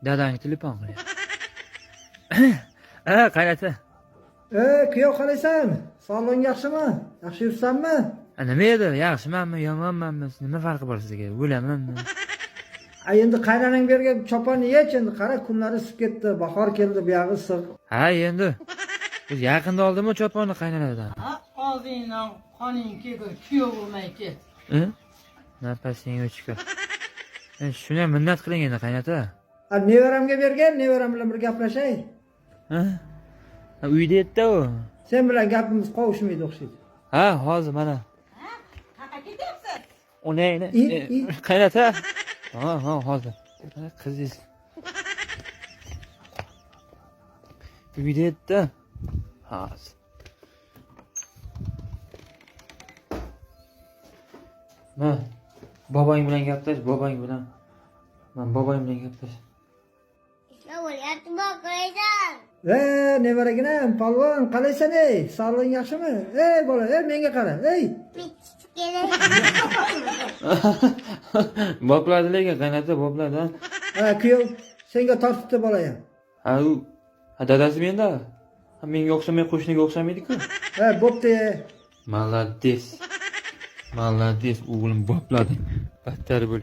Dadang telefon qilyapti. Qaynota. Kuyov qalaysan? Sog'lig'ing yaxshimi? Yaxshi yuribsanmi? Nima edi? Yaxshimanmi, yomonmanmi? Nima farqi bor sizga? O'lamanmi? Endi qaynonang bergan choponni yech, endi qara, kunlari isib ketdi, bahor keldi, buyog'i issiq. Ha, endi. Biz yaqinda oldimmi choponni qaynonadan? Og'zingdan qoning kelib, kuyov bo'lmay ket. Nafasinga o'chka. Shuni ham minnat qiling endi qaynota. Nevaramga bergan, nevaram bilan bir gaplashay. Uyda edi u. Sen bilan gapimiz qovushmaydi o'xshaydi. Ha, hozir mana. Qaqa ketyapsiz? Unayni. Qaynota. Ha, hozir. Qizingiz. Uyda edi. Hozir. Men bobong bilan gaplash, bobong bilan. Men bobong bilan gaplash. Nevaraginam, polvon, qalaysan ey? Sog'lig'ing yaxshimi? Ey bola, menga qara, ey. Bopladi lekin qaynota bopladi. Kuyov senga tortibdi bola ham. Ha, dadasi menda. Menga o'xshamay qo'shniga o'xshamaydi-ku. Bo'pti. Молодец. Молодец, o'g'lim bopladi. Battar bo'l.